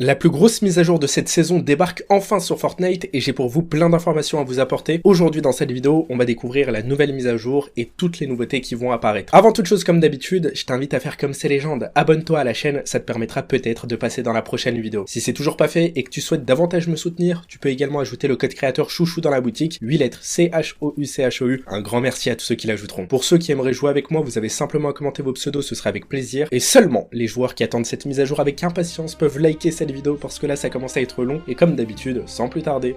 La plus grosse mise à jour de cette saison débarque enfin sur Fortnite et j'ai pour vous plein d'informations à vous apporter. Aujourd'hui dans cette vidéo, on va découvrir la nouvelle mise à jour et toutes les nouveautés qui vont apparaître. Avant toute chose, comme d'habitude, je t'invite à faire comme ces légendes. Abonne-toi à la chaîne, ça te permettra peut-être de passer dans la prochaine vidéo. Si c'est toujours pas fait et que tu souhaites davantage me soutenir, tu peux également ajouter le code créateur chouchou dans la boutique, 8 lettres CHOUCHOU. Un grand merci à tous ceux qui l'ajouteront. Pour ceux qui aimeraient jouer avec moi, vous avez simplement à commenter vos pseudos, ce sera avec plaisir. Et seulement les joueurs qui attendent cette mise à jour avec impatience peuvent liker cette vidéo parce que là ça commence à être long et comme d'habitude, sans plus tarder,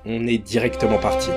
on est directement parti.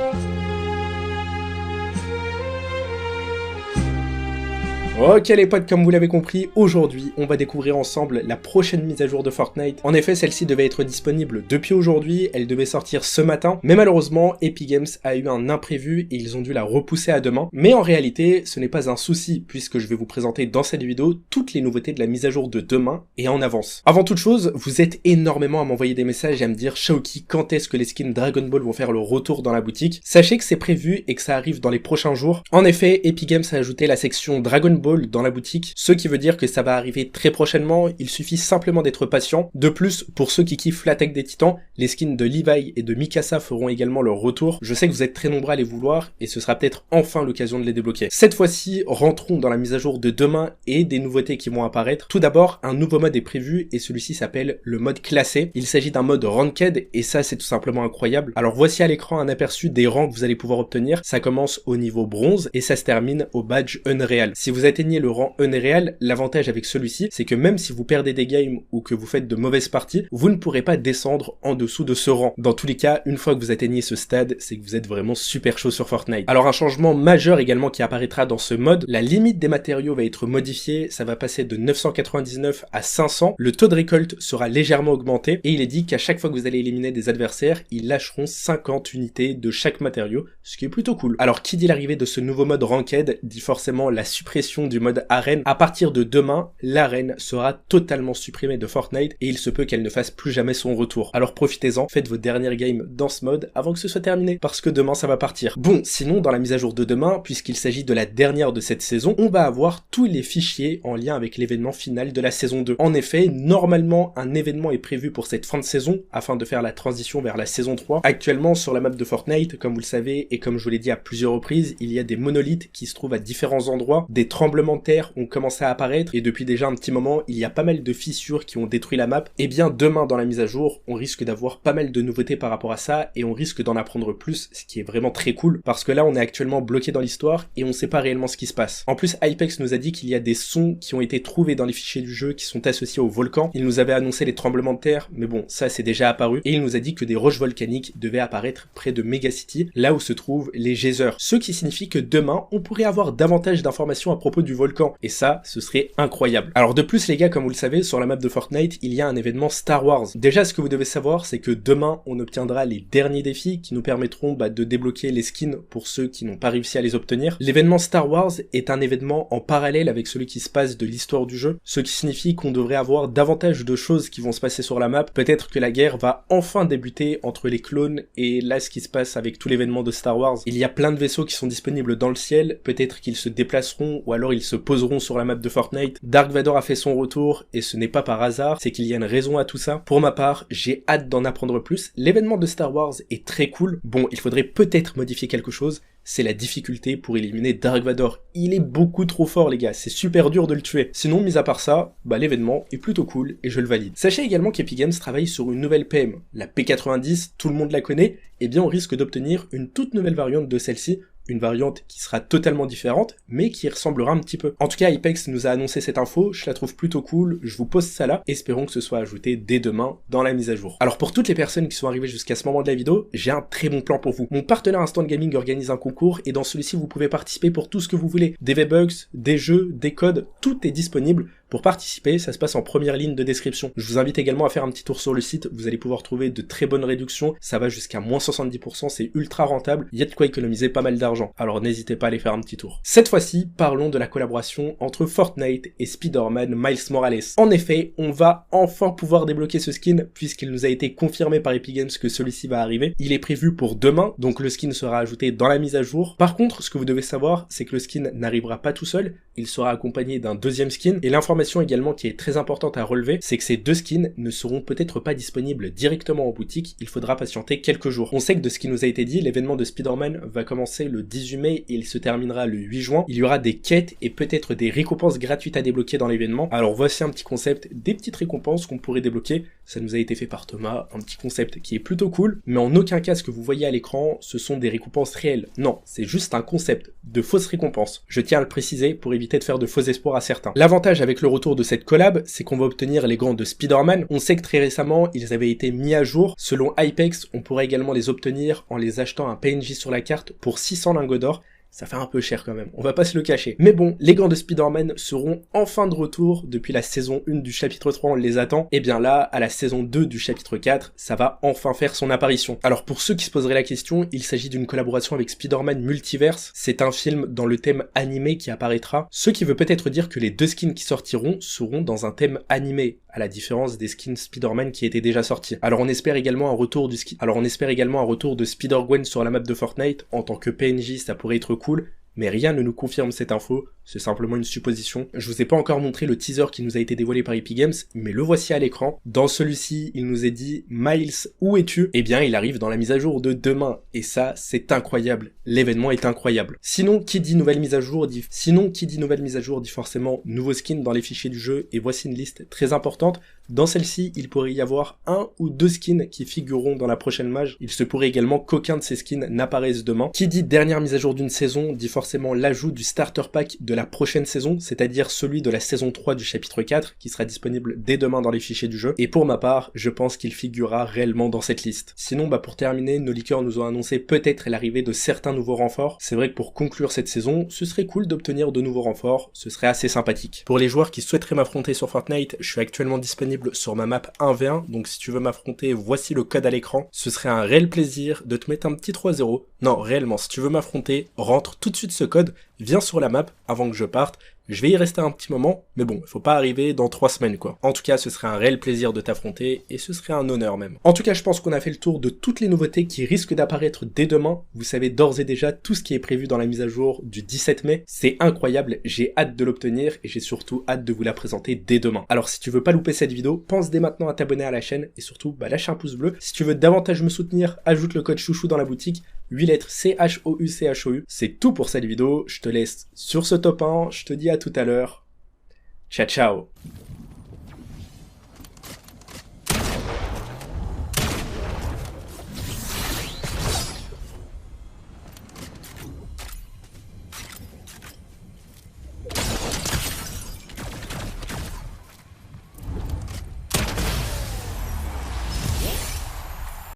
Ok les potes, comme vous l'avez compris, aujourd'hui on va découvrir ensemble la prochaine mise à jour de Fortnite. En effet, celle-ci devait être disponible depuis aujourd'hui, elle devait sortir ce matin, mais malheureusement Epic Games a eu un imprévu et ils ont dû la repousser à demain. Mais en réalité, ce n'est pas un souci puisque je vais vous présenter dans cette vidéo toutes les nouveautés de la mise à jour de demain et en avance. Avant toute chose, vous êtes énormément à m'envoyer des messages et à me dire Shaoki, quand est-ce que les skins Dragon Ball vont faire le retour dans la boutique? Sachez que c'est prévu et que ça arrive dans les prochains jours. En effet, Epic Games a ajouté la section Dragon Ball dans la boutique, ce qui veut dire que ça va arriver très prochainement, il suffit simplement d'être patient. De plus, pour ceux qui kiffent l'attaque des titans, les skins de Levi et de Mikasa feront également leur retour. Je sais que vous êtes très nombreux à les vouloir et ce sera peut-être enfin l'occasion de les débloquer. Cette fois-ci, rentrons dans la mise à jour de demain et des nouveautés qui vont apparaître. Tout d'abord, un nouveau mode est prévu et celui-ci s'appelle le mode classé. Il s'agit d'un mode ranked et ça c'est tout simplement incroyable. Alors voici à l'écran un aperçu des rangs que vous allez pouvoir obtenir. Ça commence au niveau bronze et ça se termine au badge unreal. Si vous atteignez le rang unreal, l'avantage avec celui-ci, c'est que même si vous perdez des games ou que vous faites de mauvaises parties, vous ne pourrez pas descendre en dessous de ce rang. Dans tous les cas, une fois que vous atteignez ce stade, c'est que vous êtes vraiment super chaud sur Fortnite. Alors un changement majeur également qui apparaîtra dans ce mode, la limite des matériaux va être modifiée, ça va passer de 999 à 500, le taux de récolte sera légèrement augmenté et il est dit qu'à chaque fois que vous allez éliminer des adversaires, ils lâcheront 50 unités de chaque matériau, ce qui est plutôt cool. Alors qui dit l'arrivée de ce nouveau mode ranked, dit forcément la suppression du mode arène. À partir de demain, l'arène sera totalement supprimée de Fortnite et il se peut qu'elle ne fasse plus jamais son retour. Alors profitez-en, faites vos dernières games dans ce mode avant que ce soit terminé, parce que demain ça va partir. Bon, sinon dans la mise à jour de demain, puisqu'il s'agit de la dernière de cette saison, on va avoir tous les fichiers en lien avec l'événement final de la saison 2. En effet, normalement un événement est prévu pour cette fin de saison, afin de faire la transition vers la saison 3. Actuellement sur la map de Fortnite, comme vous le savez, et comme je vous l'ai dit à plusieurs reprises, il y a des monolithes qui se trouvent à différents endroits, des tremblements de terre ont commencé à apparaître et depuis déjà un petit moment il y a pas mal de fissures qui ont détruit la map. Et bien demain dans la mise à jour on risque d'avoir pas mal de nouveautés par rapport à ça et on risque d'en apprendre plus, ce qui est vraiment très cool parce que là on est actuellement bloqué dans l'histoire et on sait pas réellement ce qui se passe. En plus Hypex nous a dit qu'il y a des sons qui ont été trouvés dans les fichiers du jeu qui sont associés au volcan. Il nous avait annoncé les tremblements de terre mais bon ça c'est déjà apparu et il nous a dit que des roches volcaniques devaient apparaître près de Megacity, là où se trouvent les geysers, ce qui signifie que demain on pourrait avoir davantage d'informations à propos du volcan et ça ce serait incroyable. Alors de plus les gars, comme vous le savez, sur la map de Fortnite, il y a un événement Star Wars. Déjà ce que vous devez savoir, c'est que demain on obtiendra les derniers défis qui nous permettront de débloquer les skins pour ceux qui n'ont pas réussi à les obtenir. L'événement Star Wars est un événement en parallèle avec celui qui se passe de l'histoire du jeu, ce qui signifie qu'on devrait avoir davantage de choses qui vont se passer sur la map. Peut-être que la guerre va enfin débuter entre les clones et là ce qui se passe avec tout l'événement de Star Wars. Il y a plein de vaisseaux qui sont disponibles dans le ciel, peut-être qu'ils se déplaceront ou alors ils se poseront sur la map de Fortnite. Dark Vador a fait son retour et ce n'est pas par hasard, c'est qu'il y a une raison à tout ça. Pour ma part, j'ai hâte d'en apprendre plus. L'événement de Star Wars est très cool. Bon, il faudrait peut-être modifier quelque chose, c'est la difficulté pour éliminer Dark Vador. Il est beaucoup trop fort les gars, c'est super dur de le tuer. Sinon, mis à part ça, l'événement est plutôt cool et je le valide. Sachez également qu'Epic Games travaille sur une nouvelle PM. La P90, tout le monde la connaît, et bien on risque d'obtenir une toute nouvelle variante de celle-ci, une variante qui sera totalement différente, mais qui ressemblera un petit peu. En tout cas, Hypex nous a annoncé cette info, je la trouve plutôt cool, je vous pose ça là, espérons que ce soit ajouté dès demain dans la mise à jour. Alors pour toutes les personnes qui sont arrivées jusqu'à ce moment de la vidéo, j'ai un très bon plan pour vous. Mon partenaire Instant Gaming organise un concours, et dans celui-ci vous pouvez participer pour tout ce que vous voulez. Des V-Bucks, des jeux, des codes, tout est disponible. Pour participer, ça se passe en première ligne de description. Je vous invite également à faire un petit tour sur le site, vous allez pouvoir trouver de très bonnes réductions, ça va jusqu'à moins 70%, c'est ultra rentable, il y a de quoi économiser pas mal d'argent, alors n'hésitez pas à aller faire un petit tour. Cette fois-ci, parlons de la collaboration entre Fortnite et Spider-Man Miles Morales. En effet, on va enfin pouvoir débloquer ce skin, puisqu'il nous a été confirmé par Epic Games que celui-ci va arriver. Il est prévu pour demain, donc le skin sera ajouté dans la mise à jour. Par contre, ce que vous devez savoir, c'est que le skin n'arrivera pas tout seul, il sera accompagné d'un deuxième skin, et l'information information également qui est très importante à relever, c'est que ces deux skins ne seront peut-être pas disponibles directement en boutique, il faudra patienter quelques jours. On sait que de ce qui nous a été dit, l'événement de Spider-Man va commencer le 18 mai et il se terminera le 8 juin. Il y aura des quêtes et peut-être des récompenses gratuites à débloquer dans l'événement. Alors voici un petit concept, des petites récompenses qu'on pourrait débloquer. Ça nous a été fait par Thomas, un petit concept qui est plutôt cool, mais en aucun cas ce que vous voyez à l'écran, ce sont des récompenses réelles. Non, c'est juste un concept de fausses récompenses. Je tiens à le préciser pour éviter de faire de faux espoirs à certains. L'avantage avec le retour de cette collab, c'est qu'on va obtenir les gants de Spider-Man. On sait que très récemment, ils avaient été mis à jour. Selon Hypex, on pourrait également les obtenir en les achetant un PNJ sur la carte pour 600 lingots d'or. Ça fait un peu cher quand même, on va pas se le cacher. Mais bon, les gants de Spider-Man seront enfin de retour. Depuis la saison 1 du chapitre 3, on les attend. Et bien là, à la saison 2 du chapitre 4, ça va enfin faire son apparition. Alors pour ceux qui se poseraient la question, il s'agit d'une collaboration avec Spider-Man Multiverse. C'est un film dans le thème animé qui apparaîtra. Ce qui veut peut-être dire que les deux skins qui sortiront seront dans un thème animé, à la différence des skins Spider-Man qui étaient déjà sortis. Alors on espère également un retour de Spider-Gwen sur la map de Fortnite. En tant que PNJ, ça pourrait être cool, mais rien ne nous confirme cette info, c'est simplement une supposition. Je vous ai pas encore montré le teaser qui nous a été dévoilé par Epic Games, mais le voici à l'écran. Dans celui-ci, il nous est dit « Miles, où es-tu ?» Eh bien, il arrive dans la mise à jour de demain, et ça, c'est incroyable. L'événement est incroyable. Sinon, qui dit nouvelle mise à jour dit forcément nouveau skin dans les fichiers du jeu, et voici une liste très importante. Dans celle-ci, il pourrait y avoir un ou deux skins qui figureront dans la prochaine mage. Il se pourrait également qu'aucun de ces skins n'apparaisse demain. Qui dit dernière mise à jour d'une saison dit forcément l'ajout du starter pack de la prochaine saison, c'est-à-dire celui de la saison 3 du chapitre 4, qui sera disponible dès demain dans les fichiers du jeu. Et pour ma part, je pense qu'il figurera réellement dans cette liste. Sinon, pour terminer, nos leakers nous ont annoncé peut-être l'arrivée de certains nouveaux renforts. C'est vrai que pour conclure cette saison, ce serait cool d'obtenir de nouveaux renforts, ce serait assez sympathique. Pour les joueurs qui souhaiteraient m'affronter sur Fortnite, je suis actuellement disponible sur ma map 1v1, donc si tu veux m'affronter, voici le code à l'écran. Ce serait un réel plaisir de te mettre un petit 3-0. Non, réellement, si tu veux m'affronter, rentre tout de suite ce code, viens sur la map avant que je parte. Je vais y rester un petit moment, mais bon, il faut pas arriver dans 3 semaines quoi. En tout cas, ce serait un réel plaisir de t'affronter, et ce serait un honneur même. En tout cas, je pense qu'on a fait le tour de toutes les nouveautés qui risquent d'apparaître dès demain. Vous savez d'ores et déjà tout ce qui est prévu dans la mise à jour du 17 mai. C'est incroyable, j'ai hâte de l'obtenir, et j'ai surtout hâte de vous la présenter dès demain. Alors si tu veux pas louper cette vidéo, pense dès maintenant à t'abonner à la chaîne, et surtout, lâche un pouce bleu. Si tu veux davantage me soutenir, ajoute le code chouchou dans la boutique, 8 lettres CHOU. C'est tout pour cette vidéo, je te laisse sur ce top 1, je te dis à tout à l'heure. Ciao ciao.